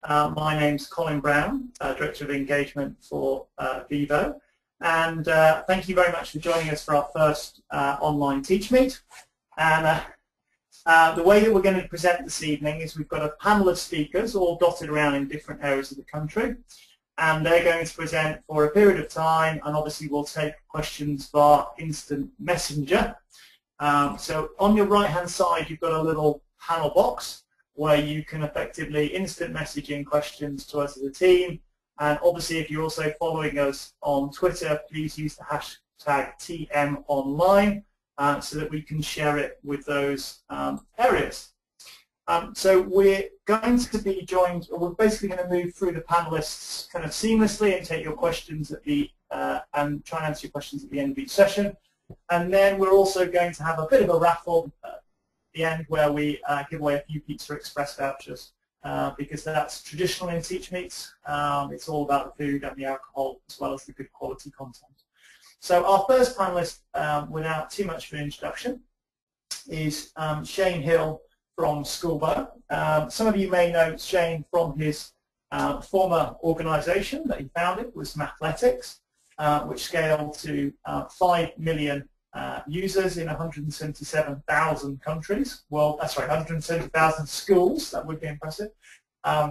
My name's Colin Brown, Director of Engagement for Vivo, and thank you very much for joining us for our first online Teach Meet. And the way that we're going to present this evening is we've got a panel of speakers all dotted around in different areas of the country, and they're going to present for a period of time, and obviously we'll take questions via instant messenger. So on your right hand side you've got a little panel box where you can effectively instant message in questions to us as a team, and obviously if you're also following us on Twitter, please use the hashtag TMOnline so that we can share it with those areas. So we're going to be joined, or we're basically going to move through the panelists kind of seamlessly and take your questions at the and try and answer your questions at the end of each session. And then we're also going to have a bit of a raffle at the end where we give away a few Pizza Express vouchers because that's traditional in Teach Meets. It's all about the food and the alcohol as well as the good quality content. So our first panelist, without too much of an introduction, is Shane Hill from Skoolbo. Some of you may know Shane from his former organisation that he founded, was Mathletics, which scaled to 5 million users in 177,000 countries. Well, that's right, 170,000 schools. That would be impressive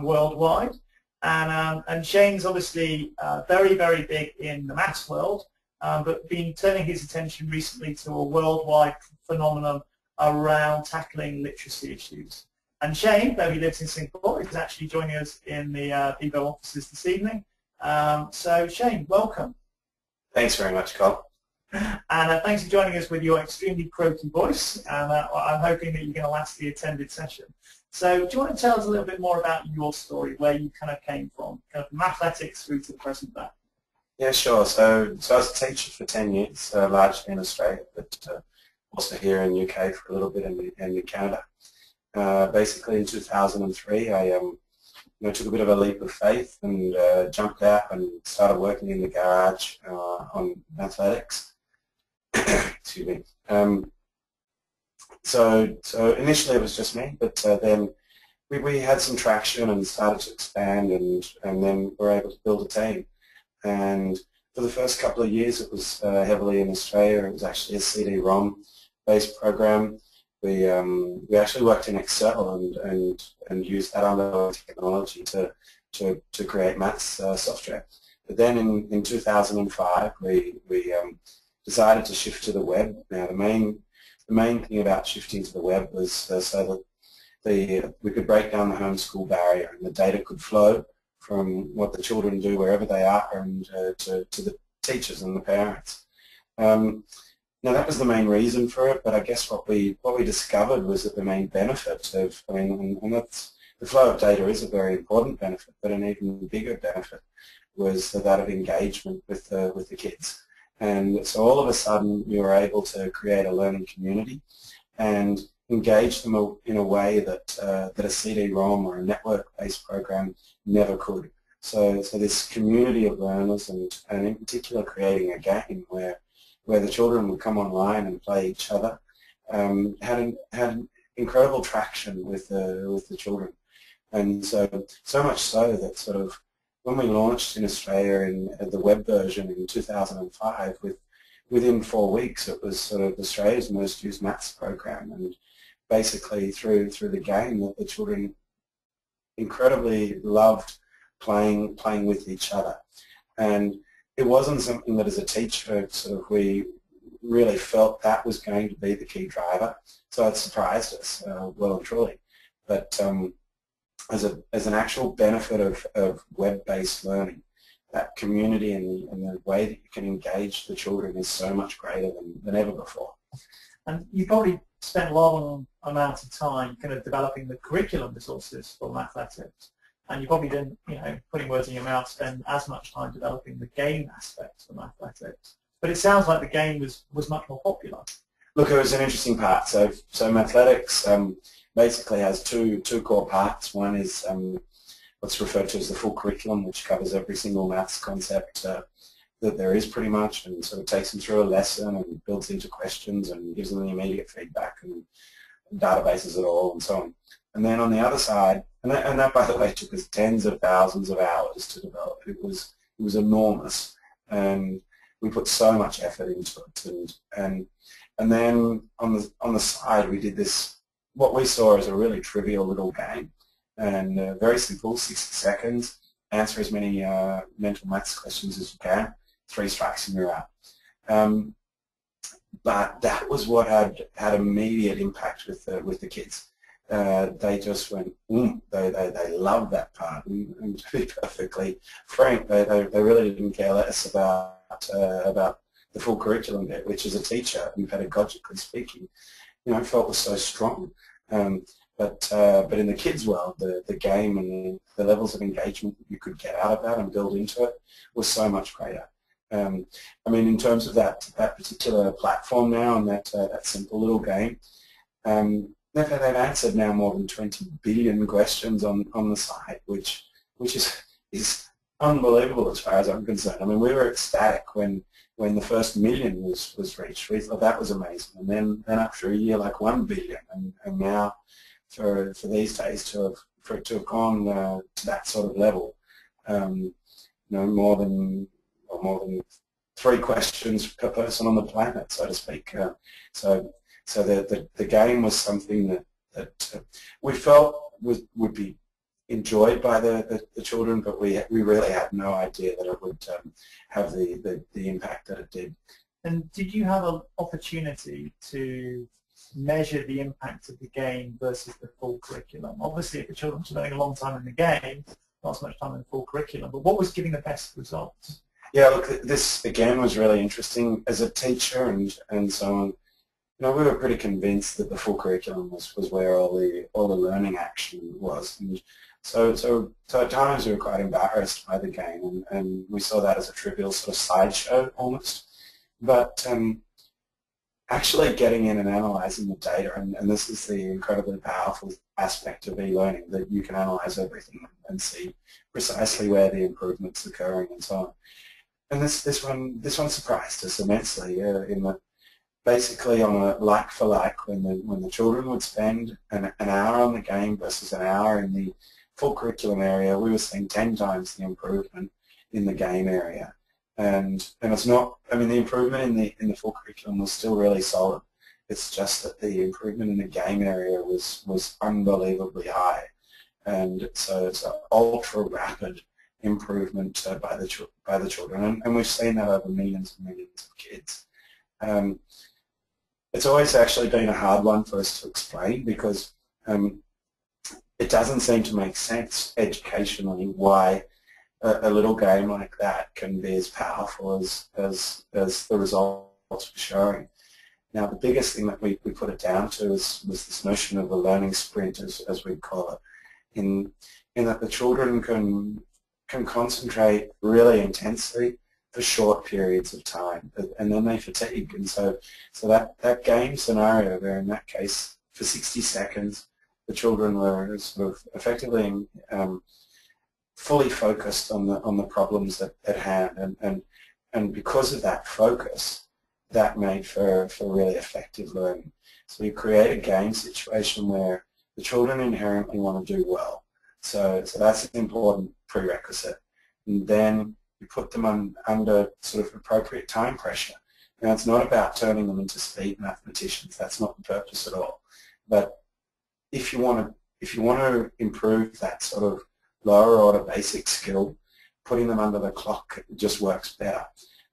worldwide. And Shane's obviously very, very big in the maths world, but been turning his attention recently to a worldwide phenomenon around tackling literacy issues. And Shane, though he lives in Singapore, is actually joining us in the Vivo offices this evening. So Shane, welcome. Thanks very much, Carl. And thanks for joining us with your extremely croaky voice, and I'm hoping that you're going to last the attended session. So do you want to tell us a little bit more about your story, where you kind of came from, kind of Mathletics through to the present day? Yeah, sure. So I was a teacher for 10 years, largely in Australia, but also here in the UK for a little bit in Canada. Basically in 2003, I took a bit of a leap of faith and jumped out and started working in the garage on Mathletics. Excuse me. So initially it was just me, but then we had some traction and started to expand, and then were able to build a team. And for the first couple of years it was heavily in Australia. It was actually a CD-ROM based program. We actually worked in Excel and used that underlying technology to create maths software. But then in 2005 we decided to shift to the web. Now the main thing about shifting to the web was so that we could break down the homeschool barrier and the data could flow from what the children do wherever they are and to the teachers and the parents. Now that was the main reason for it, but I guess what we discovered was that the main benefit of, and that's, the flow of data is a very important benefit, but an even bigger benefit was that of engagement with the kids. And so all of a sudden you were able to create a learning community and engage them in a way that a CD-ROM or a network-based program never could. So this community of learners, and in particular creating a game where the children would come online and play each other, had incredible traction with the children. And so much so that sort of when we launched in Australia in the web version in 2005, within 4 weeks it was sort of Australia's most used maths program, and basically through the game that the children incredibly loved playing with each other. And it wasn't something that as a teacher sort of we really felt that was going to be the key driver, so it surprised us well and truly. But as an actual benefit of web-based learning, that community and the way that you can engage the children is so much greater than ever before. And you probably spent a long amount of time kind of developing the curriculum resources for Mathletics, and you probably didn't, putting words in your mouth, spend as much time developing the game aspects for Mathletics. But it sounds like the game was much more popular. Look, it was an interesting part. So Mathletics basically has two core parts. One is what's referred to as the full curriculum, which covers every single maths concept that there is pretty much, and sort of takes them through a lesson and builds into questions and gives them the immediate feedback and databases it all and so on. And then on the other side, and that by the way took us tens of thousands of hours to develop. It was enormous, and we put so much effort into it. And then on the side we did this, what we saw as a really trivial little game, and very simple, 60 seconds, answer as many mental maths questions as you can, 3 strikes and you're out. But that was what had immediate impact with the kids. They just went, they loved that part. And to be perfectly frank, they really didn't care less about the full curriculum bit, which as a teacher and pedagogically speaking, felt was so strong. But in the kids' world, the game and the levels of engagement that you could get out of that and build into it was so much greater. I mean, in terms of that particular platform now and that simple little game, they've answered now more than 20 billion questions on the site, which is unbelievable as far as I'm concerned. I mean, we were ecstatic when the first million was reached. We thought that was amazing, and then after a year, like 1 billion, and now for these days to have gone to that sort of level, more than 3 questions per person on the planet, so to speak. So the game was something that we felt would be enjoyed by the children, but we really had no idea that it would have the impact that it did. And did you have an opportunity to measure the impact of the game versus the full curriculum? Obviously, if the children were spending a long time in the game, not as much time in the full curriculum, but what was giving the best results? Yeah, look, this again was really interesting. As a teacher and so on, we were pretty convinced that the full curriculum was where all the learning action was. And so at times we were quite embarrassed by the game, and we saw that as a trivial sort of sideshow almost. But actually getting in and analysing the data, and this is the incredibly powerful aspect of e-learning, that you can analyse everything and see precisely where the improvement's occurring and so on. And this one surprised us immensely. In that, basically on a like for like, when the children would spend an hour on the game versus an hour in the full curriculum area, we were seeing 10 times the improvement in the game area. And it's not, I mean, the improvement in the full curriculum was still really solid. It's just that the improvement in the game area was unbelievably high. And so it's an ultra rapid improvement by the children, and we've seen that over millions and millions of kids. It's always actually been a hard one for us to explain, because it doesn't seem to make sense educationally why a little game like that can be as powerful as the results were showing. Now, the biggest thing that we put it down to was this notion of a learning sprint, as we call it, in that the children can concentrate really intensely for short periods of time, and then they fatigue. And so that game scenario there, in that case, for 60 seconds, the children were sort of effectively fully focused on the problems at hand, and because of that focus, that made for really effective learning. So you create a game situation where the children inherently want to do well. So that's an important prerequisite. And then you put them under sort of appropriate time pressure. Now, it's not about turning them into speed mathematicians. That's not the purpose at all. But if you want to improve that sort of lower order basic skill, putting them under the clock just works better.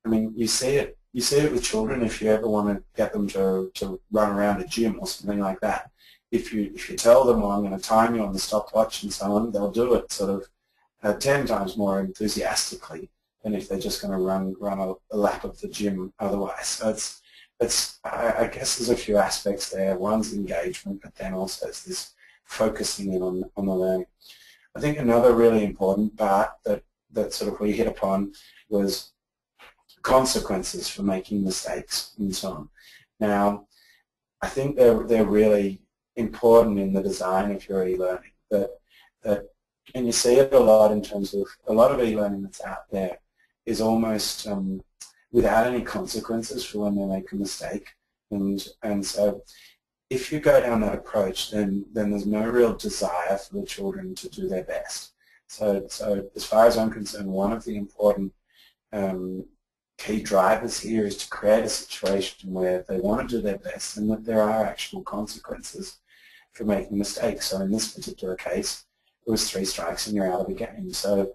I mean, you see it with children. If you ever want to get them to run around a gym or something like that, if you tell them, well, I'm going to time you on the stopwatch and so on, they'll do it sort of 10 times more enthusiastically than if they're just going to run a lap of the gym otherwise. So I guess there's a few aspects there. One's engagement, but then also it's this focusing in on the learning. I think another really important part that sort of we hit upon was consequences for making mistakes and so on. Now, I think they're really important in the design of your e-learning. And you see it a lot in terms of a lot of e-learning that's out there is almost without any consequences for when they make a mistake. And so if you go down that approach, then there's no real desire for the children to do their best. So as far as I'm concerned, one of the important key drivers here is to create a situation where they want to do their best and that there are actual consequences for making mistakes. So in this particular case, it was 3 strikes and you're out of the game. So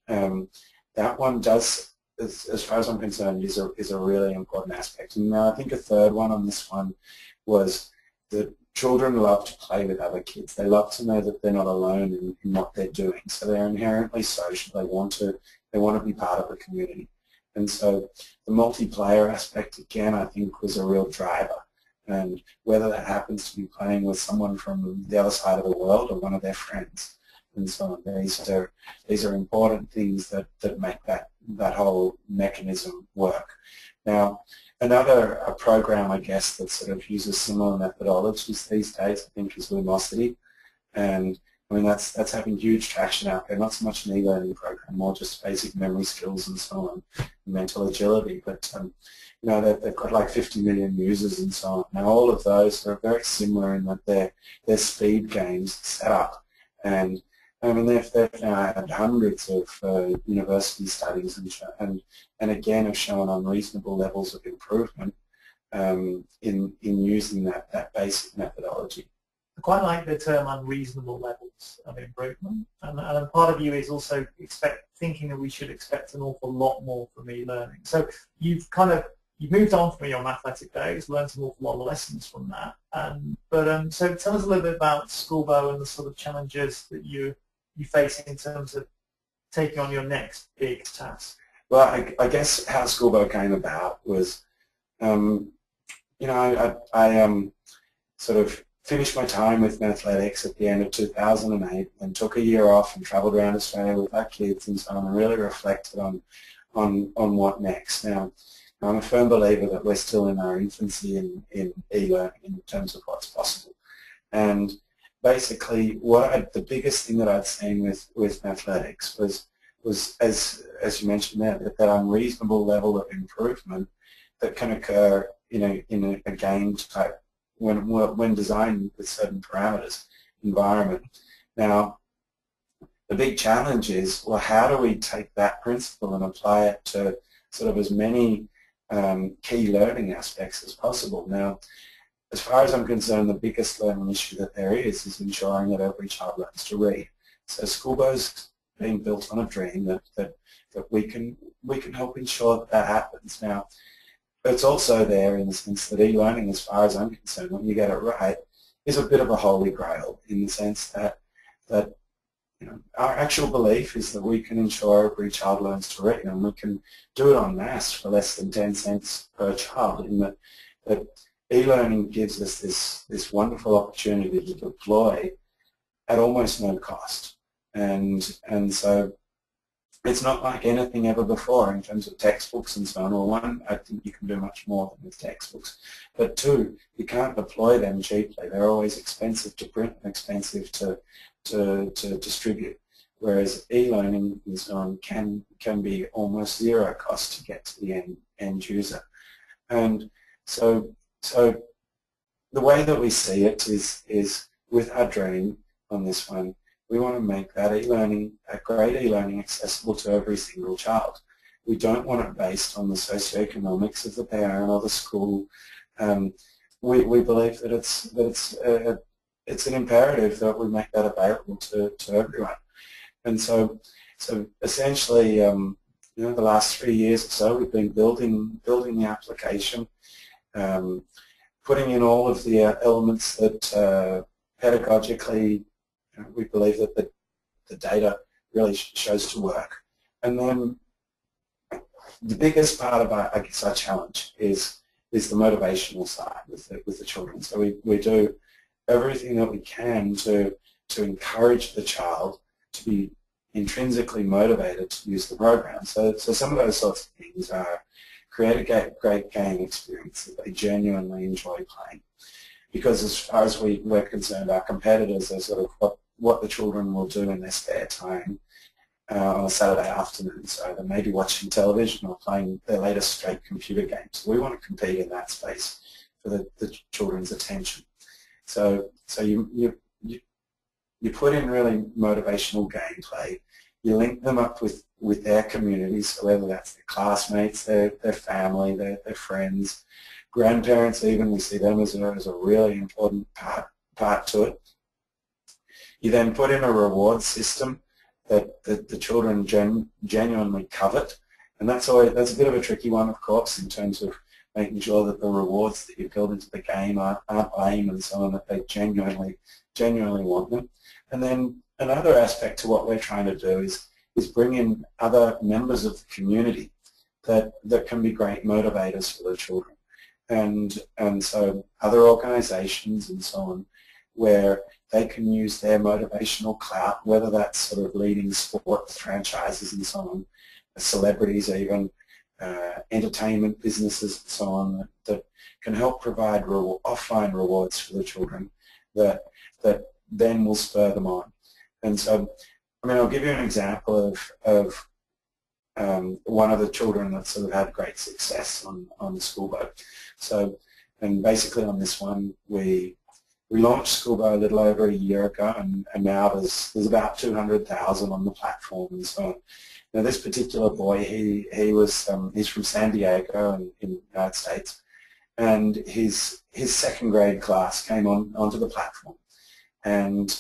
that one does, as far as I'm concerned, is a really important aspect. And I think a third one on this one was that children love to play with other kids. They love to know that they're not alone in what they're doing. So they're inherently social. They want to be part of a community. And so the multiplayer aspect, again, I think was a real driver. And whether that happens to be playing with someone from the other side of the world or one of their friends, and so on, these are important things that make that whole mechanism work. Now, another program, I guess, that sort of uses similar methodologies these days, I think, is Lumosity. And I mean, that's having huge traction out there, not so much an e-learning program, more just basic memory skills and so on, and mental agility. But, you know, they've got like 50 million users and so on. Now, all of those are very similar in that they're speed games set up. And I mean, they've now had hundreds of university studies and again have shown unreasonable levels of improvement in using that basic methodology. I quite like the term unreasonable levels of improvement, and part of you is also thinking that we should expect an awful lot more from e-learning. So you've moved on from your athletic days, learned an awful lot of lessons from that. So tell us a little bit about Skoolbo and the sort of challenges that you face in terms of taking on your next big task. Well, I guess how Skoolbo came about was, you know, I sort of finished my time with athletics at the end of 2008 and took a year off and travelled around Australia with our kids and so on and really reflected on what next. Now, I'm a firm believer that we're still in our infancy in e-learning in terms of what's possible. And basically, the biggest thing that I'd seen with athletics was as you mentioned there, that unreasonable level of improvement that can occur in a game type when designed with certain parameters environment. Now, the big challenge is, well, how do we take that principle and apply it to sort of as many key learning aspects as possible? Now, as far as I'm concerned, the biggest learning issue that there is ensuring that every child learns to read. So Skoolbo's being built on a dream that we can help ensure that happens. Now, it's also there in the sense that e-learning, as far as I'm concerned, when you get it right, is a bit of a holy grail in the sense that you know, our actual belief is that we can ensure every child learns to read, and we can do it en masse for less than 10 cents per child, in that e-learning gives us this wonderful opportunity to deploy at almost no cost. And so it's not like anything ever before in terms of textbooks and so on. Well, one, I think you can do much more than with textbooks. But two, you can't deploy them cheaply. They're always expensive to print and expensive to distribute. Whereas e-learning and so on can be almost zero cost to get to the end user. And so the way that we see it is with our dream on this one, we want to make that e-learning, that great e-learning, accessible to every single child. We don't want it based on the socioeconomics of the parent or the school. We believe that it's an imperative that we make that available to everyone. And so essentially, you know, the last 3 years or so, we've been building the application, putting in all of the elements that pedagogically we believe that the data really shows to work. And then the biggest part of our, I guess, our challenge is the motivational side with the children. So we do everything that we can to encourage the child to be intrinsically motivated to use the program. So some of those sorts of things are create a great game experience that they genuinely enjoy playing. Because as far as we're concerned, our competitors are sort of what the children will do in their spare time on a Saturday afternoon. So they may be watching television or playing their latest straight computer games. We want to compete in that space the children's attention. So you put in really motivational gameplay. You link them up with their communities, so whether that's their classmates, their family, their friends, grandparents even, we see them as a really important part to it. You then put in a reward system that the children genuinely covet, and that's a bit of a tricky one, of course, in terms of making sure that the rewards that you build into the game aren't lame and so on, that they genuinely want them. And then another aspect to what we're trying to do is bring in other members of the community that can be great motivators for the children. And so other organizations and so on, where they can use their motivational clout, whether that's sort of leading sports franchises and so on, celebrities even, entertainment businesses and so on, that can help provide offline rewards for the children that then will spur them on. And so, I mean, I'll give you an example of one of the children that sort of had great success on the Skoolbo. So, and basically on this one, we launched Skoolbo a little over a year ago, and now there's about 200,000 on the platform and so on. Now, this particular boy, he's from San Diego in the United States, and his second grade class came onto the platform, and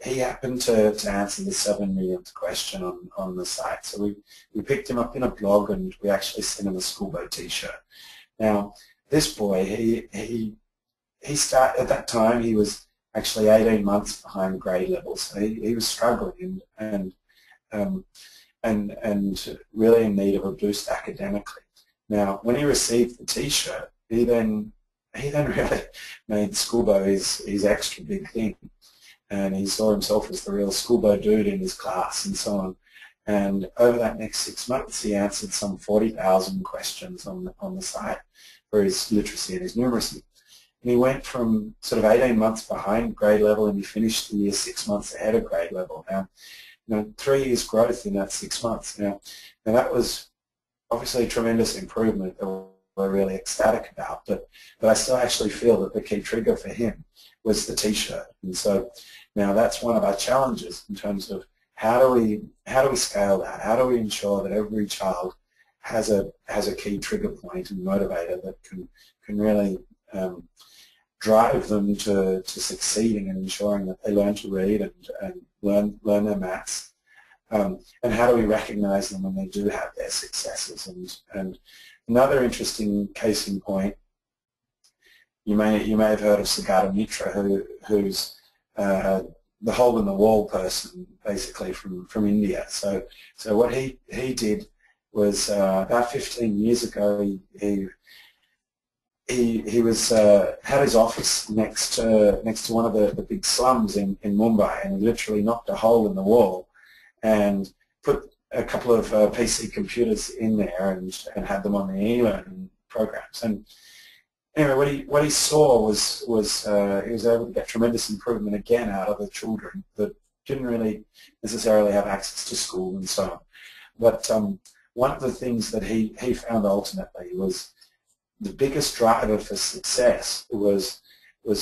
he happened to answer the 7 millionth question on the site. So we picked him up in a blog, and we actually sent him a Skoolbo T-shirt. Now, this boy, he started, at that time, he was actually 18 months behind grade level, so he was struggling and really in need of a boost academically. Now, when he received the T-shirt, he then really made Skoolbo his extra big thing, and he saw himself as the real Skoolbo dude in his class and so on. And over that next 6 months, he answered some 40,000 questions on the site for his literacy and his numeracy. And he went from sort of 18 months behind grade level, and he finished the year 6 months ahead of grade level. Now, 3 years growth in that 6 months. Now that was obviously a tremendous improvement that we're really ecstatic about, but I still actually feel that the key trigger for him was the T-shirt. And so now that's one of our challenges in terms of how do we scale that? How do we ensure that every child has a key trigger point and motivator that can really drive them to succeeding and ensuring that they learn to read and learn their maths, and how do we recognize them when they do have their successes? And another interesting case in point, you may have heard of Siddhartha Mitra, who's the hole in the wall person, basically from India. So what he did was about 15 years ago, he was had his office next to one of the big slums in Mumbai, and he literally knocked a hole in the wall and put a couple of PC computers in there and had them on the e-learning programs. And anyway, what he saw was he was able to get tremendous improvement again out of the children that didn't really necessarily have access to school and so on. But one of the things that he found ultimately was the biggest driver for success was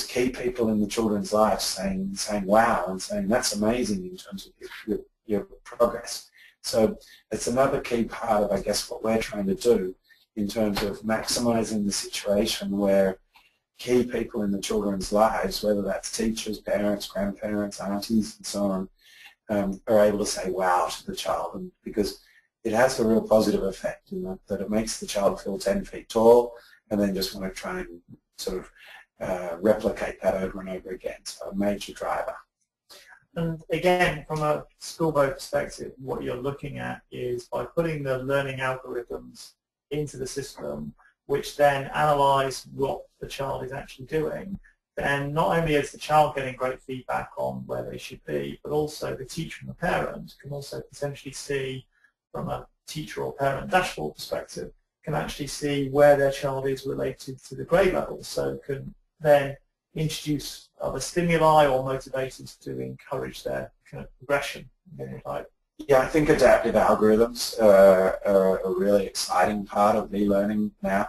key people in the children's lives saying wow, and saying that's amazing in terms of your progress. So it's another key part of, I guess, what we're trying to do in terms of maximizing the situation where key people in the children's lives, whether that's teachers, parents, grandparents, aunties, and so on, are able to say wow to the child, and because it has a real positive effect in that it makes the child feel 10 feet tall and then just want to try and sort of replicate that over and over again. So a major driver. And again, from a Skoolbo perspective, what you're looking at is by putting the learning algorithms into the system, which then analyze what the child is actually doing, then not only is the child getting great feedback on where they should be, but also the teacher and the parent can also potentially see, from a teacher or parent dashboard perspective, can actually see where their child is related to the grade level, so can then introduce other stimuli or motivators to encourage their kind of progression. Yeah, I think adaptive algorithms are a really exciting part of e-learning now.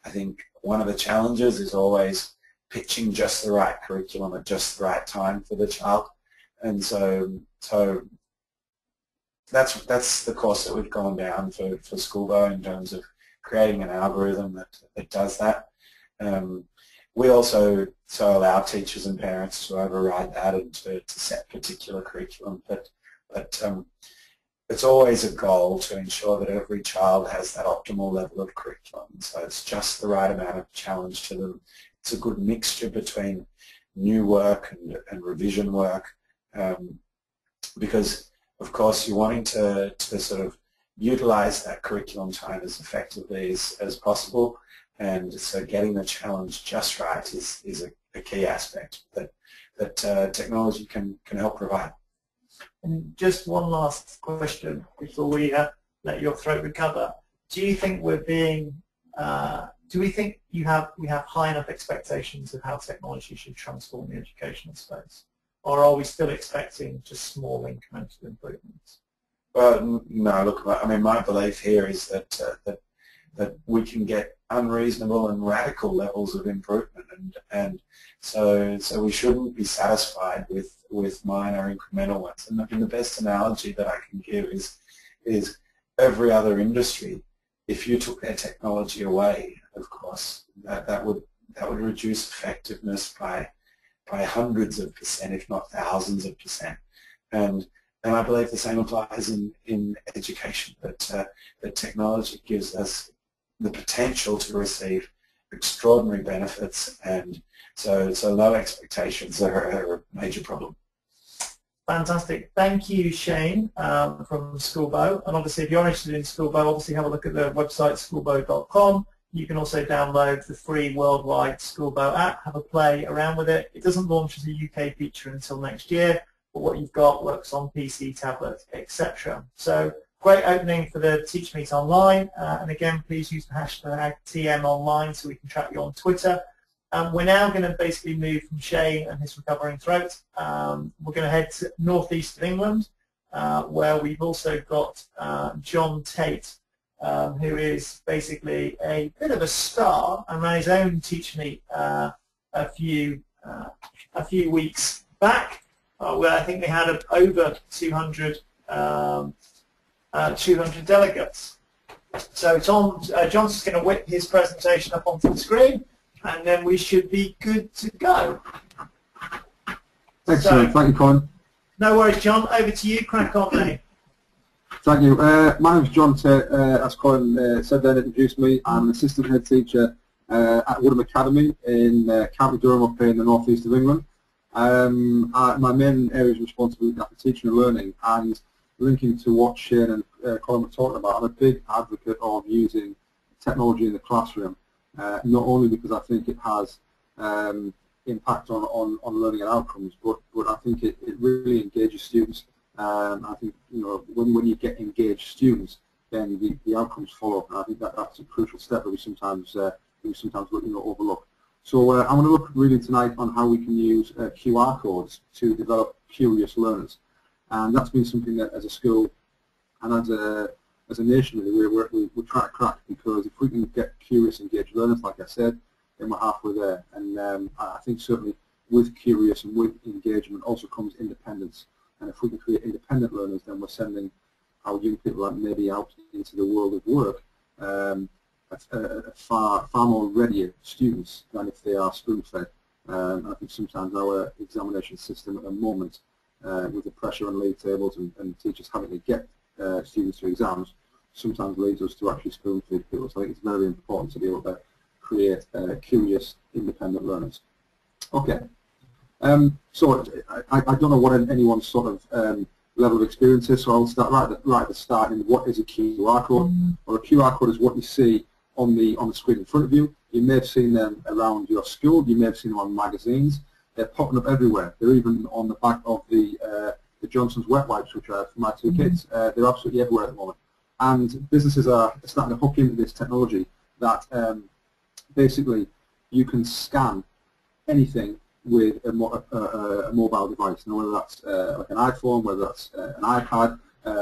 I think one of the challenges is always pitching just the right curriculum at just the right time for the child. And so that's the course that we've gone down for Skoolbo in terms of creating an algorithm that does that. We also allow teachers and parents to override that and to set particular curriculum, but it's always a goal to ensure that every child has that optimal level of curriculum. So it's just the right amount of challenge to them. It's a good mixture between new work and revision work, because of course you're wanting to sort of utilize that curriculum time as effectively as possible, and so getting the challenge just right is a key aspect that technology can help provide. And just one last question before we let your throat recover. Do you think we're being, do we think we have high enough expectations of how technology should transform the educational space? Or are we still expecting just small incremental improvements? Well, no, look, I mean, my belief here is that we can get unreasonable and radical levels of improvement, and so we shouldn't be satisfied with minor incremental ones. And I mean, the best analogy that I can give is every other industry. If you took their technology away, of course, that would reduce effectiveness by hundreds of percent, if not thousands of percent. And I believe the same applies in education, that technology gives us the potential to receive extraordinary benefits, and so low expectations are a major problem. Fantastic. Thank you, Shane, from Skoolbo. And obviously, if you're interested in Skoolbo, obviously have a look at the website, skoolbo.com. You can also download the free worldwide Skoolbo app, have a play around with it. It doesn't launch as a UK feature until next year, but what you've got works on PC, tablet, etc. So great opening for the Teach Meet Online. And again, please use the hashtag TMOnline so we can track you on Twitter. We're now going to basically move from Shane and his recovering throat. We're going to head to northeast of England, where we've also got Jon Tait, who is basically a bit of a star and ran his own Teach Meet a few weeks back, where I think they had over 200 delegates. So John's just going to whip his presentation up onto the screen, and then we should be good to go. Excellent. Thank you, Colin. No worries, John. Over to you. Crack on, mate. Thank you. My name is Jon Tait. As Colin said then, introduced me. I'm an assistant head teacher at Woodham Academy in County Durham up here in the northeast of England. My main area of responsibility is for teaching and learning, and linking to what Shane and Colin were talking about, I'm a big advocate of using technology in the classroom, not only because I think it has impact on learning and outcomes, but I think it really engages students. I think, you know, when you get engaged students, then the outcomes follow, and I think that's a crucial step that we sometimes overlook. So I'm going to look really tonight on how we can use QR codes to develop curious learners, and that's been something that as a school and as a nation really, we're trying to crack, because if we can get curious, engaged learners, like I said, then we're halfway there. And I think certainly with curious and with engagement also comes independence. And if we can create independent learners, then we're sending our young people maybe out into the world of work far more readier students than if they are spoon-fed. I think sometimes our examination system at the moment, with the pressure on league tables and teachers having to get students to exams, sometimes leads us to actually spoon-feed people. So I think it's very important to be able to create curious, independent learners. Okay. So I don't know what anyone's sort of level of experience is, so I'll start right at the start. And what is a QR code? Or a QR code is what you see on the screen in front of you. You may have seen them around your school. You may have seen them on magazines. They're popping up everywhere. They're even on the back of the Johnson's wet wipes, which I have for my two kids. They're absolutely everywhere at the moment. And businesses are starting to hook into this technology that basically you can scan anything with a mobile device. Now, whether that's like an iPhone, whether that's an iPad,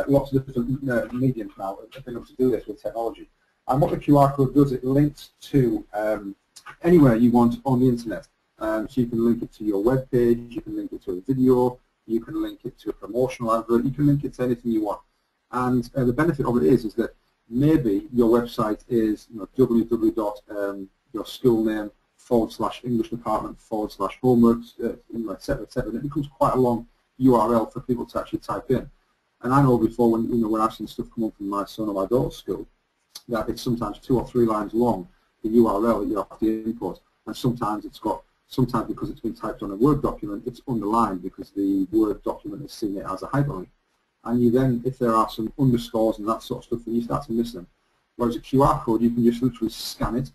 lots of different mediums now have been able to do this with technology. And what the QR code does, it links to anywhere you want on the internet. So you can link it to your web page, you can link it to a video, you can link it to a promotional advert, you can link it to anything you want. And the benefit of it is that maybe your website is your school name / English department / homework, etc., etc. And it becomes quite a long URL for people to actually type in. And I know before when I've seen stuff come up from my son or my daughter's school, that it's sometimes 2 or 3 lines long, the URL that you have to input, and sometimes because it's been typed on a Word document, it's underlined because the Word document is seeing it as a hyperlink. And you then, if there are some underscores and that sort of stuff, then you start to miss them. Whereas a QR code, you can just literally scan it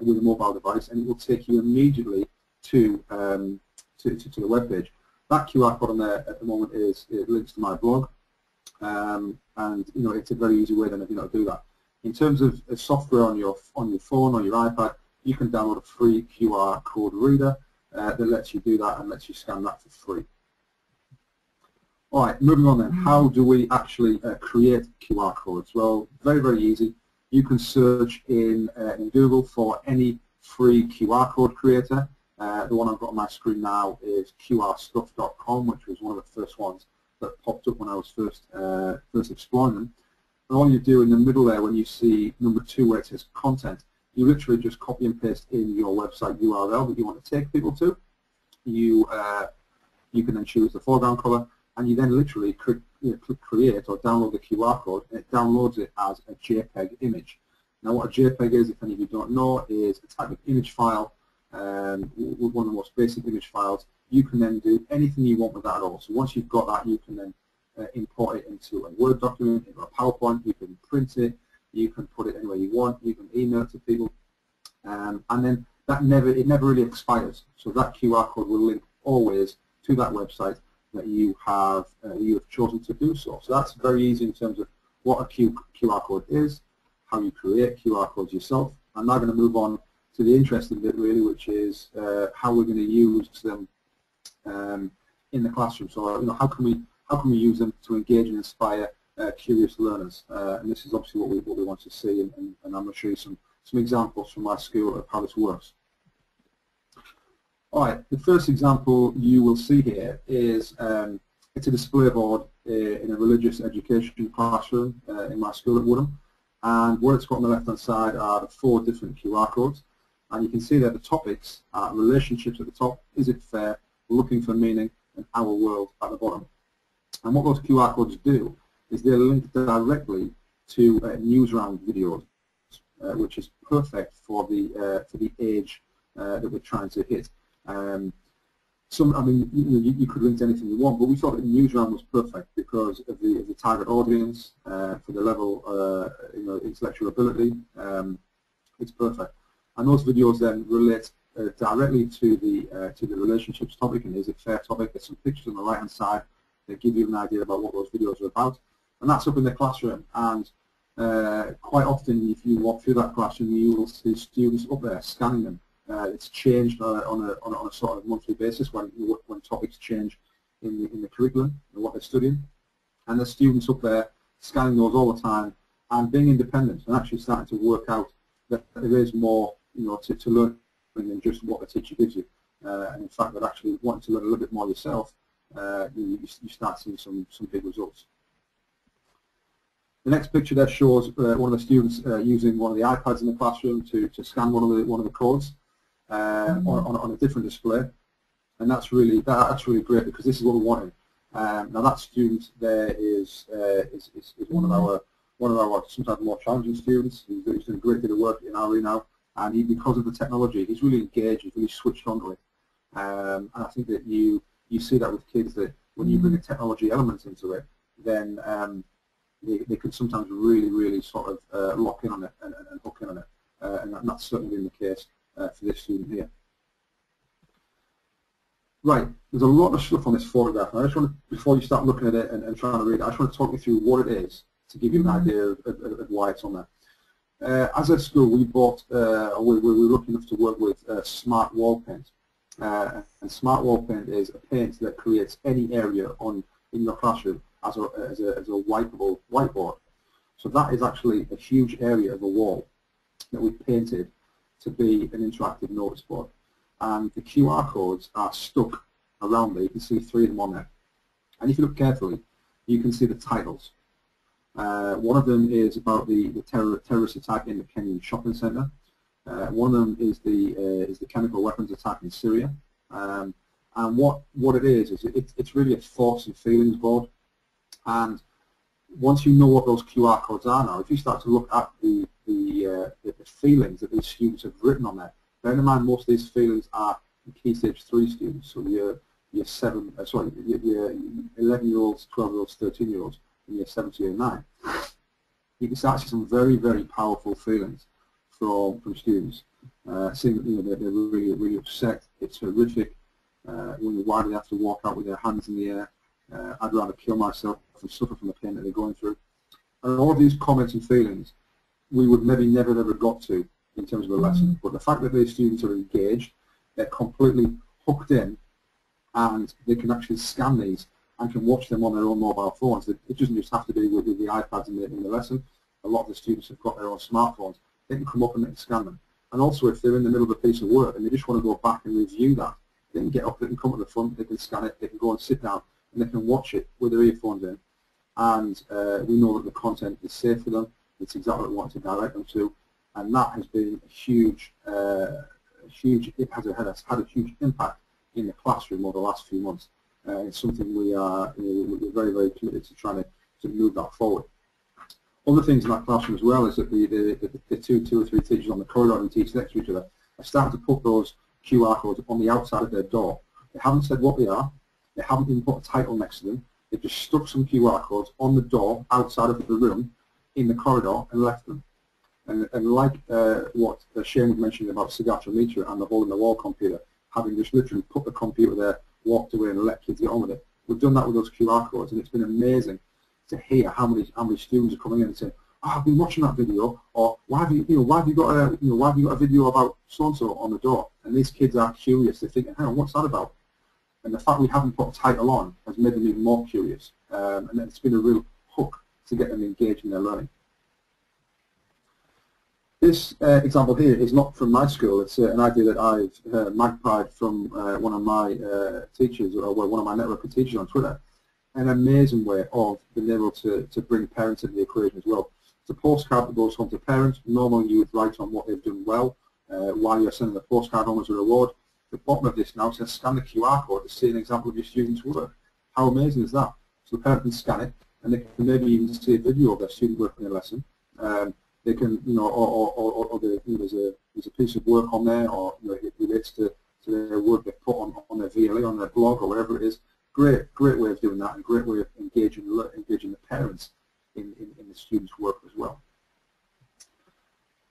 with a mobile device, and it will take you immediately to the web page. That QR code on there at the moment it links to my blog, and it's a very easy way then to do that. In terms of software on your phone or your iPad, you can download a free QR code reader that lets you do that and lets you scan that for free. All right, moving on then. How do we actually create QR codes? Well, very, very easy. You can search in Google for any free QR code creator. The one I've got on my screen now is qrstuff.com, which was one of the first ones that popped up when I was first exploring them. And all you do in the middle there, when you see number 2 where it says content, you literally just copy and paste in your website URL that you want to take people to. You can then choose the foreground color, and you then literally click create or download the QR code, and it downloads it as a JPEG image. Now what a JPEG is, if any of you don't know, is a type of image file, one of the most basic image files. You can then do anything you want with that at all. So once you've got that, you can then import it into a Word document, into a PowerPoint, you can print it, you can put it anywhere you want, you can email it to people, and then it never really expires. So that QR code will link always to that website that you have chosen to do so. So that's very easy in terms of what a QR code is, how you create QR codes yourself. I'm now going to move on to the interesting bit really, which is how we're going to use them in the classroom. So how can we use them to engage and inspire curious learners? And this is obviously what we want to see, and I'm going to show you some examples from my school of how this works. All right, the first example you will see here is it's a display board in a religious education classroom in my school at Woodham, and what it's got on the left-hand side are the 4 different QR codes, and you can see there the topics are relationships at the top, is it fair, looking for meaning, and our world at the bottom. And what those QR codes do is they link directly to news-round videos, which is perfect for the age that we're trying to hit. You could link to anything you want, but we thought that Newsround was perfect because of the target audience, for the level, intellectual ability. It's perfect, and those videos then relate directly to the relationships topic, and is it fair topic. There's some pictures on the right hand side that give you an idea about what those videos are about, and that's up in the classroom. And quite often, if you walk through that classroom, you will see students up there scanning them. It's changed on a sort of monthly basis when topics change in the curriculum and what they're studying, and the students up there scanning those all the time and being independent and actually starting to work out that there is more to learn than just what the teacher gives you, and in fact that actually wanting to learn a little bit more yourself, you start seeing some big results. The next picture there shows one of the students using one of the iPads in the classroom to scan one of the codes on a different display, and that's really great because this is what we're wanting. Now that student there is one of our sometimes more challenging students. He's doing a great deal of work in RE now, and because of the technology, he's really engaged. He's really switched onto it, and I think that you see that with kids, that when you bring a technology element into it, then they can sometimes really sort of lock in on it and hook in on it, and that's certainly been the case for this student here. Right, there's a lot of stuff on this photograph, and I just want to, before you start looking at it and trying to read it, I just want to talk you through what it is to give you an idea of why it's on there. As a school, we bought, we were lucky enough to work with Smart Wall Paint, and Smart Wall Paint is a paint that creates any area in your classroom as a wipeable whiteboard. So that is actually a huge area of a wall that we've painted to be an interactive notice board. And the QR codes are stuck around there. You can see 3 of them on there. And if you look carefully, you can see the titles. One of them is about the terrorist attack in the Kenyan shopping centre. One of them is the chemical weapons attack in Syria. And what it is it's really a thoughts and feelings board. And once you know what those QR codes are now, if you start to look at the feelings that these students have written on there, bear in mind most of these feelings are Key Stage 3 students, so your 11-year-olds, 12-year-olds, 13-year-olds, and your 7 to year 9. You can start to see some very, very powerful feelings from students. Saying that they're really, really upset. It's horrific. Why do they have to walk out with their hands in the air? I'd rather kill myself and suffer from the pain that they're going through. And all of these comments and feelings we would maybe never ever got to in terms of a lesson. But the fact that these students are engaged, they're completely hooked in, and they can actually scan these and can watch them on their own mobile phones. It doesn't just have to be with the iPads in the lesson. A lot of the students have got their own smartphones. They can come up and they can scan them. And also, if they're in the middle of a piece of work and they just want to go back and review that, they can get up, they can come to the front, they can scan it, they can go and sit down, and they can watch it with their earphones in. And we know that the content is safe for them. It's exactly what we want to direct them to, and that has been a huge, it has had a huge impact in the classroom over the last few months. It's something we're very, very committed to trying to move that forward. Other things in that classroom as well is that the two or three teachers on the corridor who teach next to each other are starting to put those QR codes on the outside of their door. They haven't said what they are. They haven't even put a title next to them. They've just stuck some QR codes on the door outside of the room in the corridor and left them. And like what Shane was mentioning about Meter and the hole-in-the-wall computer, having just literally put the computer there, walked away and let kids get on with it. We've done that with those QR codes, and it's been amazing to hear how many students are coming in and saying, "Oh, I've been watching that video," or "Why have you got a video about so-and-so on the door?" And these kids are curious. They're thinking, "Hang on, what's that about?" And the fact we haven't put a title on has made them even more curious, and it's been a real hook to get them engaged in their learning. This example here is not from my school. It's an idea that I've magpied from one of my teachers, or one of my networking teachers on Twitter. An amazing way of being able to bring parents into the equation as well. It's a postcard that goes home to parents. Normally you would write on what they've done well while you're sending the postcard home as a reward. The bottom of this now says scan the QR code to see an example of your student's work. How amazing is that? So the parent can scan it, and they can maybe even see a video of their student working a lesson. They can, there's a piece of work on there, or it relates to their work they put on their VLE, on their blog, or whatever it is. Great way of doing that, and great way of engaging the parents in the students' work as well.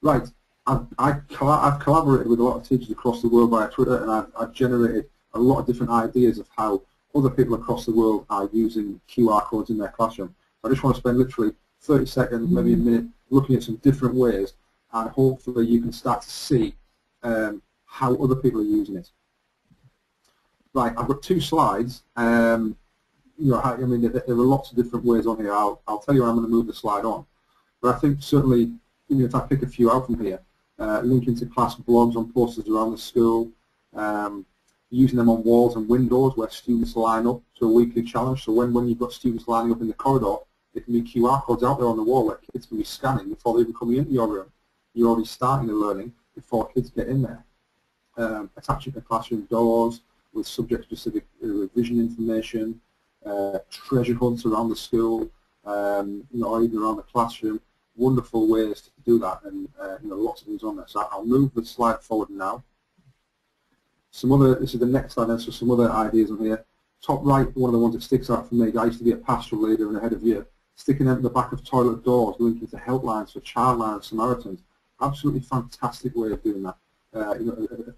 Right, I've collaborated with a lot of teachers across the world via Twitter, and I've generated a lot of different ideas of how other people across the world are using QR codes in their classroom. I just want to spend literally 30 seconds, maybe a minute, looking at some different ways, and hopefully you can start to see how other people are using it. Right, I've got 2 slides. There are lots of different ways on here. I'll tell you how I'm going to move the slide on. But I think certainly, if I pick a few out from here, linking to class blogs on posters around the school, using them on walls and windows where students line up to a weekly challenge. So when you've got students lining up in the corridor, there can be QR codes out there on the wall that kids can be scanning before they even come into your room. You're already starting the learning before kids get in there. Attaching the classroom doors with subject-specific revision information, treasure hunts around the school, or even around the classroom. Wonderful ways to do that, and lots of things on there. So I'll move the slide forward now. This is the next slide, so some other ideas on here. Top right, one of the ones that sticks out for me. I used to be a pastoral leader and a head of year. Sticking out the back of toilet doors, linking to helplines for Childline and Samaritans. Absolutely fantastic way of doing that,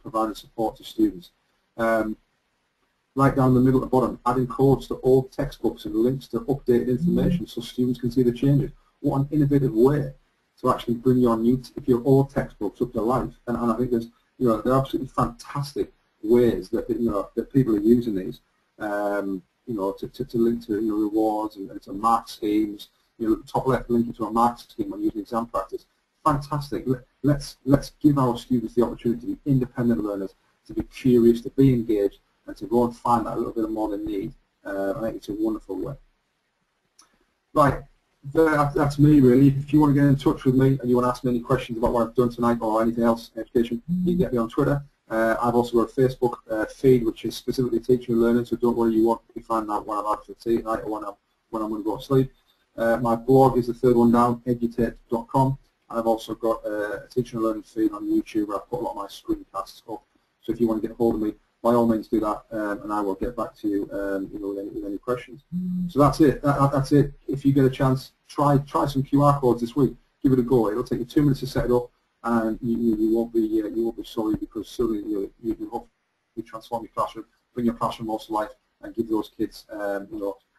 providing support to students. Right down the middle at the bottom, adding codes to old textbooks and links to updated information so students can see the changes. What an innovative way to actually bring your your old textbooks up to life. And I think there's, they're absolutely fantastic ways that that people are using these. To link to rewards and to mark schemes. The top left linking to a mark scheme when using exam practice. fantastic. Let's give our students the opportunity to be independent learners, to be curious, to be engaged, and to go and find that little bit more they need. I think it's a wonderful way. Right, that's me really. If you want to get in touch with me and you want to ask me any questions about what I've done tonight or anything else in education, you can get me on Twitter. I've also got a Facebook feed which is specifically teaching and learning, so don't worry, you won't be finding out when I'm out for tea tonight or when I'm going to go to sleep. My blog is the third one down, edutate.com. I've also got a teaching and learning feed on YouTube where I put a lot of my screencasts up. So if you want to get hold of me, by all means do that, and I will get back to you, with any questions. So that's it. That's it. If you get a chance, try some QR codes this week. Give it a go. It'll take you 2 minutes to set it up, and you won't be sorry, because suddenly you hopefully transform your classroom, bring your classroom more to life, and give those kids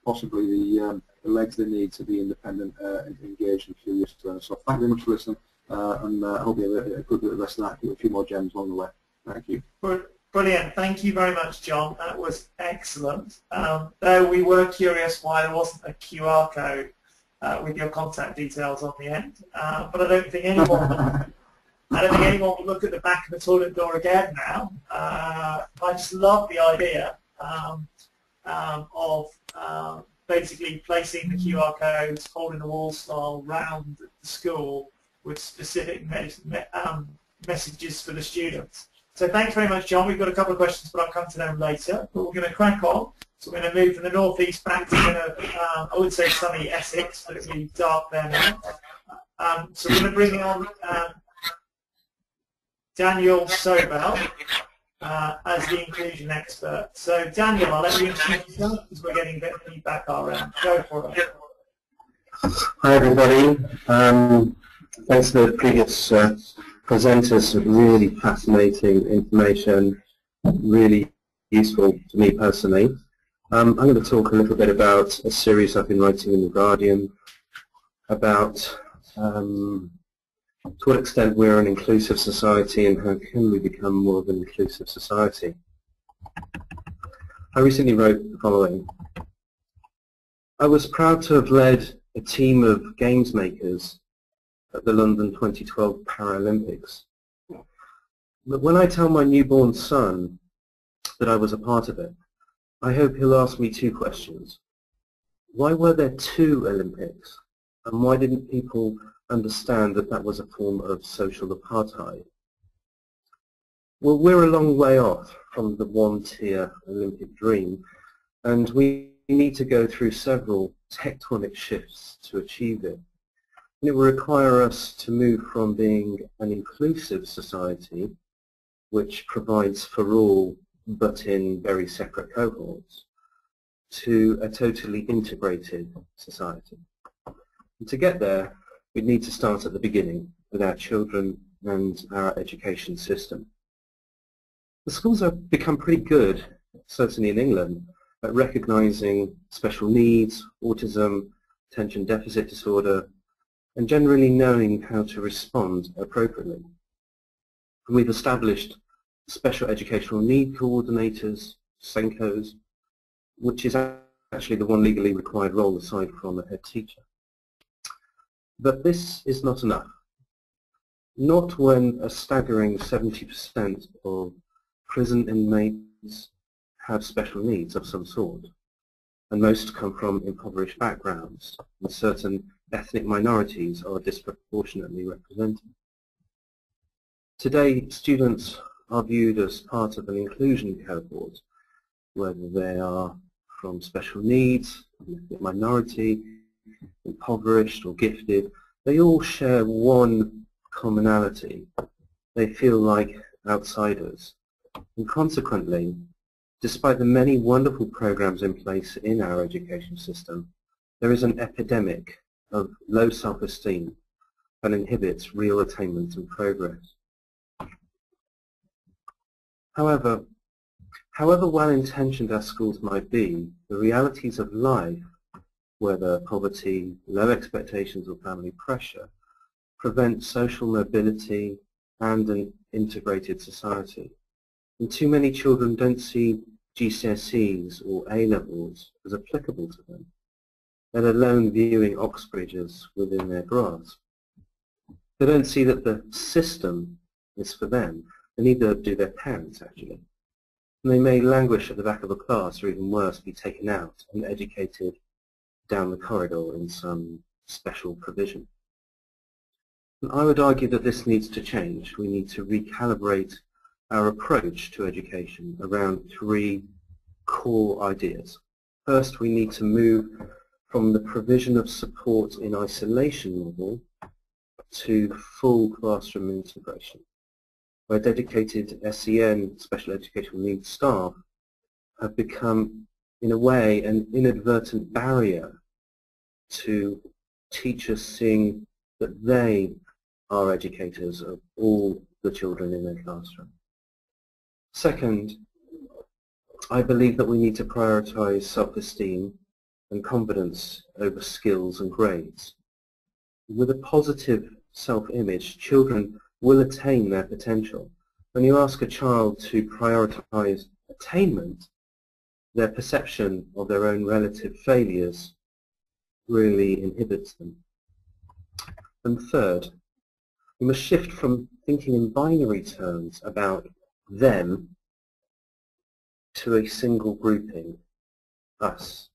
possibly the legs they need to be independent, engaged, and curious learners. So thank you very much for listening, and I hope you have a good bit of rest of that. A few more gems along the way. Thank you. Brilliant. Thank you very much, John. That was excellent. Though we were curious why there wasn't a QR code with your contact details on the end, but I don't think anyone will look at the back of the toilet door again now. I just love the idea of basically placing the QR codes, holding the wall style round the school with specific messages for the students. So thanks very much, John. We've got a couple of questions, but I'll come to them later. But we're going to crack on. So we're going to move from the northeast back to I would say sunny Essex, but it'll be dark there now. So we're going to bring on Daniel Sobel as the inclusion expert. So Daniel, I'll let you introduce yourself because we're getting a bit of feedback our end. Go for it. Hi everybody. Thanks to the previous presenters, really fascinating information, really useful to me personally. I'm going to talk a little bit about a series I've been writing in The Guardian about to what extent we're an inclusive society and how can we become more of an inclusive society. I recently wrote the following. I was proud to have led a team of games makers at the London 2012 Paralympics. But when I tell my newborn son that I was a part of it, I hope he'll ask me two questions. Why were there two Olympics? And why didn't people understand that that was a form of social apartheid? Well, we're a long way off from the one-tier Olympic dream, and we need to go through several tectonic shifts to achieve it. And it will require us to move from being an inclusive society, which provides for all but in very separate cohorts, to a totally integrated society. And to get there, we need to start at the beginning with our children and our education system. The schools have become pretty good, certainly in England, at recognizing special needs, autism, attention deficit disorder, and generally knowing how to respond appropriately. We've established special educational need coordinators, SENCOs, which is actually the one legally required role aside from a head teacher. But this is not enough. Not when a staggering 70% of prison inmates have special needs of some sort, and most come from impoverished backgrounds, and certain ethnic minorities are disproportionately represented. Today, students are viewed as part of an inclusion cohort, whether they are from special needs, ethnic minority, impoverished or gifted. They all share one commonality. They feel like outsiders. And consequently, despite the many wonderful programs in place in our education system, there is an epidemic of low self-esteem that inhibits real attainment and progress. However well-intentioned our schools might be, the realities of life, whether poverty, low expectations or family pressure, prevent social mobility and an integrated society. And too many children don't see GCSEs or A-levels as applicable to them, let alone viewing Oxbridge as within their grasp. They don't see that the system is for them, and neither do their parents actually. And they may languish at the back of a class, or even worse, be taken out and educated down the corridor in some special provision. And I would argue that this needs to change. We need to recalibrate our approach to education around three core ideas. First, we need to move from the provision of support in isolation model to full classroom integration, where dedicated SEN, special educational needs staff, have become, in a way, an inadvertent barrier to teachers seeing that they are educators of all the children in their classroom. Second, I believe that we need to prioritize self-esteem and confidence over skills and grades. With a positive self-image, children will attain their potential. When you ask a child to prioritize attainment, their perception of their own relative failures really inhibits them. And third, we must shift from thinking in binary terms about them to a single grouping, us.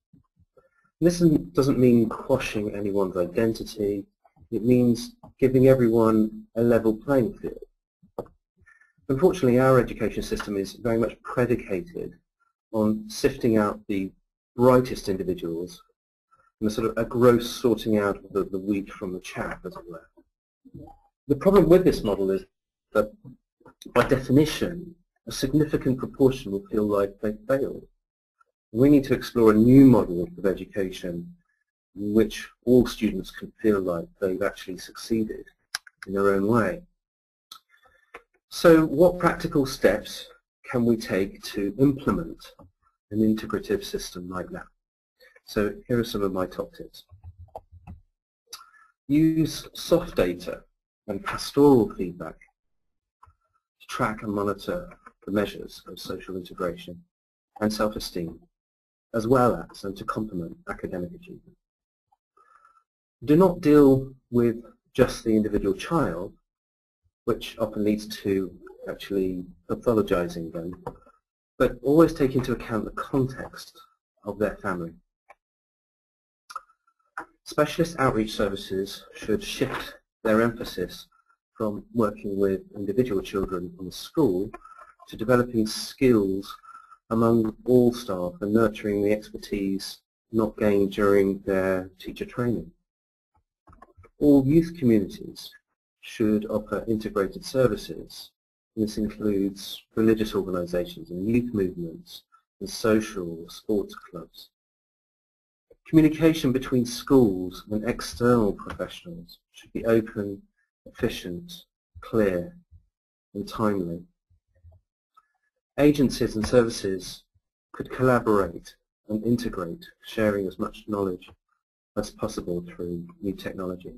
And this doesn't mean quashing anyone's identity. It means giving everyone a level playing field. Unfortunately, our education system is very much predicated on sifting out the brightest individuals and a sort of a gross sorting out of the wheat from the chaff, as it were. The problem with this model is that, by definition, a significant proportion will feel like they failed. We need to explore a new model of education in which all students can feel like they've actually succeeded in their own way. So what practical steps can we take to implement an integrative system like that? So here are some of my top tips. Use soft data and pastoral feedback to track and monitor the measures of social integration and self-esteem, as well as and to complement academic achievement. Do not deal with just the individual child, which often leads to actually pathologizing them, but always take into account the context of their family. Specialist outreach services should shift their emphasis from working with individual children in the school to developing skills among all staff and nurturing the expertise not gained during their teacher training. All youth communities should offer integrated services. This includes religious organisations and youth movements and social sports clubs. Communication between schools and external professionals should be open, efficient, clear and timely. Agencies and services could collaborate and integrate, sharing as much knowledge as possible through new technology.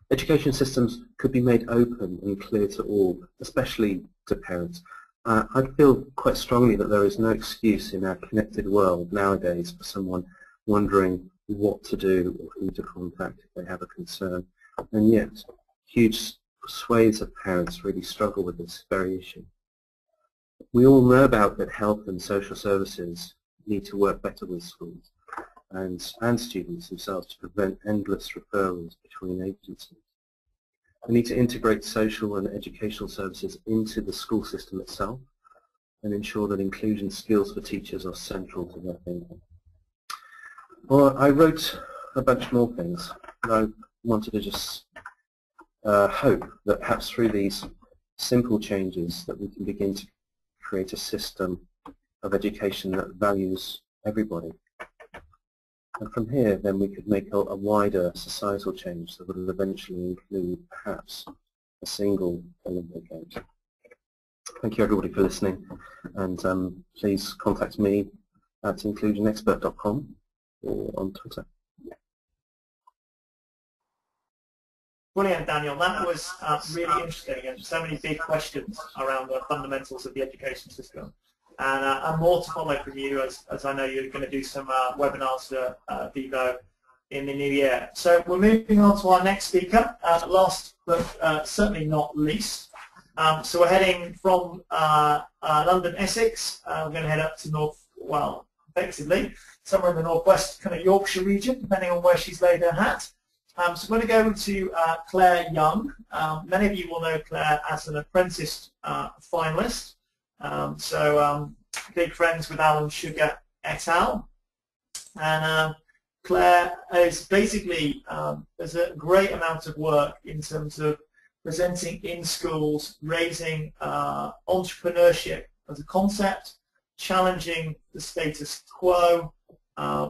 Education systems could be made open and clear to all, especially to parents. I feel quite strongly that there is no excuse in our connected world nowadays for someone wondering what to do or who to contact if they have a concern. And yet, huge swathes of parents really struggle with this very issue. We all know about that health and social services need to work better with schools and students themselves to prevent endless referrals between agencies. We need to integrate social and educational services into the school system itself and ensure that inclusion skills for teachers are central to their thinking. Well, I wrote a bunch more things. I wanted to just hope that perhaps through these simple changes that we can begin to create a system of education that values everybody. And from here, then we could make a wider societal change that would eventually include, perhaps, a single Olympic Games. Thank you, everybody, for listening. And please contact me at inclusionexpert.com or on Twitter. Brilliant, Daniel. That was really interesting, and so many big questions around the fundamentals of the education system. And more to follow from you, as I know you're going to do some webinars for Vivo in the new year. So we're moving on to our next speaker, last but certainly not least. So we're heading from London, Essex. We're going to head up to effectively somewhere in the northwest, kind of Yorkshire region, depending on where she's laid her hat. So we're going to go to Claire Young. Many of you will know Claire as an apprentice finalist. Big friends with Alan Sugar et al. And Claire is basically, there's a great amount of work in terms of presenting in schools, raising entrepreneurship as a concept, challenging the status quo,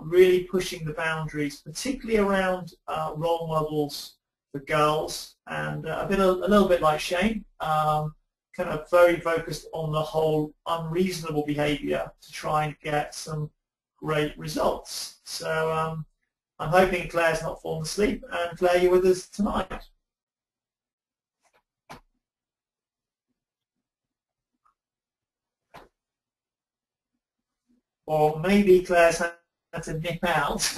really pushing the boundaries, particularly around role models for girls, and a little bit like Shane, kind of very focused on the whole unreasonable behaviour to try and get some great results. So I'm hoping Claire's not fallen asleep, and Claire, you're with us tonight. Or maybe Claire's had to nip out,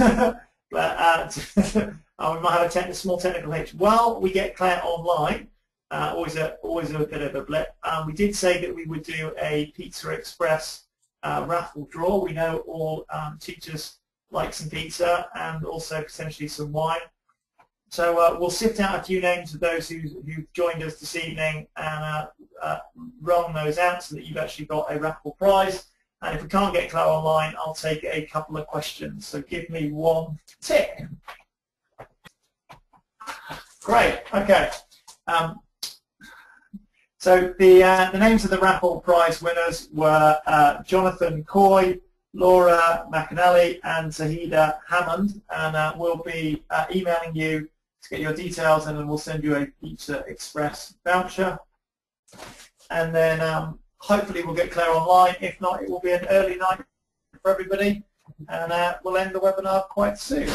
but we might have a small technical hitch. While we get Claire online, always a bit of a blip. We did say that we would do a Pizza Express raffle draw. We know all teachers like some pizza and also potentially some wine. So we'll sift out a few names of those who've joined us this evening and roll those out so that you've actually got a Raffle Prize. And if we can't get Claire online, I'll take a couple of questions. So give me one tick. Great. Okay. So the names of the Raffle Prize winners were Jonathan Coy, Laura McAnally, and Zahida Hammond. And we'll be emailing you to get your details, and then we'll send you a Pizza Express voucher. And then hopefully we'll get Claire online. If not, it will be an early night for everybody, and we'll end the webinar quite soon.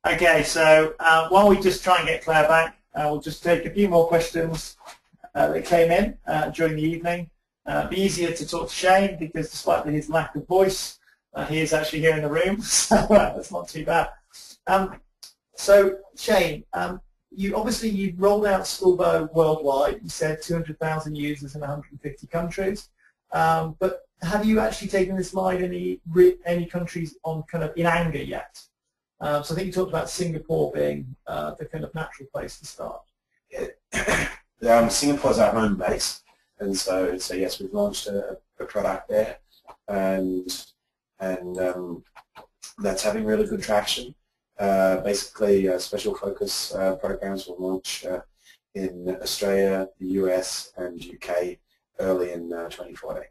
Okay, so while we just try and get Claire back, we'll just take a few more questions that came in during the evening. It'd be easier to talk to Shane because despite his lack of voice, he is actually here in the room, so that's not too bad. So Shane, you rolled out Skoolbo worldwide. You said 200,000 users in 150 countries. But have you actually taken this live in any countries on kind of in anger yet? So I think you talked about Singapore being the kind of natural place to start. Yeah. Singapore's our home base, and so yes, we've launched a product there, and that's having really good traction. Basically, special focus programs will launch in Australia, the US, and UK early in 2014.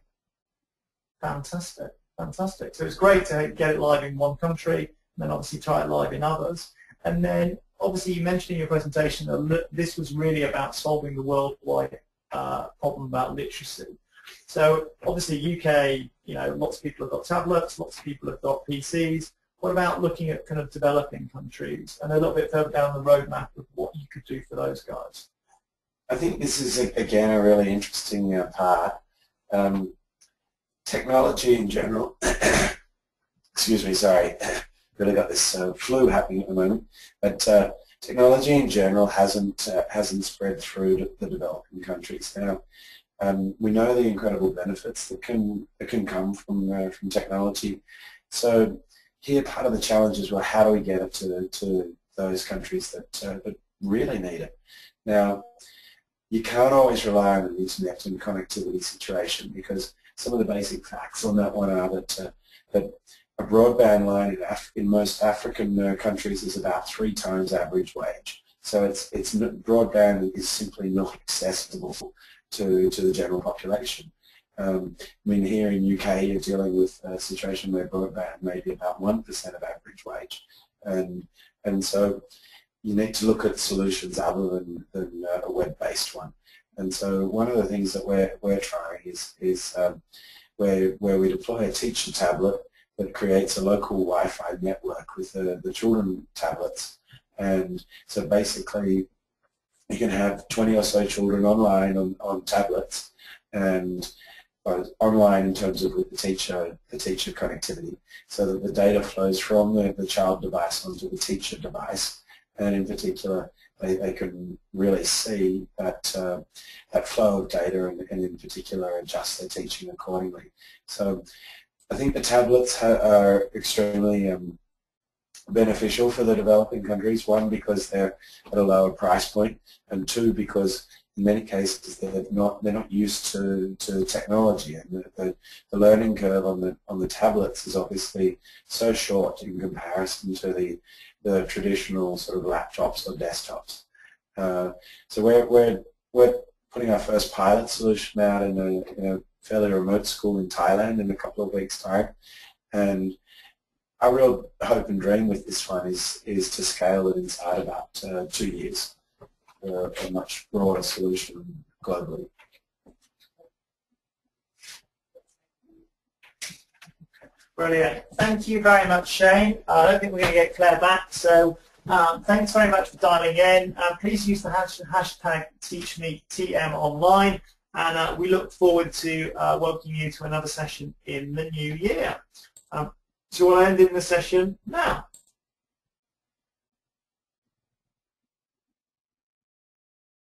Fantastic, fantastic. So it's great to get it live in one country, and then obviously try it live in others. And then obviously you mentioned in your presentation that this was really about solving the worldwide problem about literacy. So obviously UK, lots of people have got tablets, lots of people have got PCs. What about looking at kind of developing countries and a little bit further down the roadmap of what you could do for those guys? I think this is, again, a really interesting part. Technology in general, excuse me, sorry, really got this flu happening at the moment, but technology in general hasn't spread through the developing countries. Now, we know the incredible benefits that can come from technology. So here, part of the challenge is, well, how do we get it to those countries that really need it? Now, you can't always rely on an internet and connectivity situation because some of the basic facts on that one are that a broadband line in most African countries is about 3 times average wage. So broadband is simply not accessible to the general population. I mean, here in UK, you're dealing with a situation where broadband may be about 1% of average wage, and so you need to look at solutions other than a web-based one. And so one of the things that we're trying is where we deploy a teacher tablet that creates a local Wi-Fi network with the children tablets, and so basically you can have 20 or so children online on tablets, and both online in terms of with the teacher connectivity, so that the data flows from the child device onto the teacher device, and in particular they can really see that that flow of data and in particular adjust their teaching accordingly. So I think the tablets are extremely beneficial for the developing countries. One, because they're at a lower price point, and two, because in many cases they're not used to technology, and the learning curve on the tablets is obviously so short in comparison to the traditional sort of laptops or desktops. So we're putting our first pilot solution out in a fairly remote school in Thailand in a couple of weeks' time, and our real hope and dream with this one is to scale it inside about 2 years for a much broader solution globally. Brilliant. Thank you very much, Shane. I don't think we're going to get Claire back, so thanks very much for dialing in. Please use the hashtag TeachMeTM online, and we look forward to welcoming you to another session in the new year. So we'll end in the session now.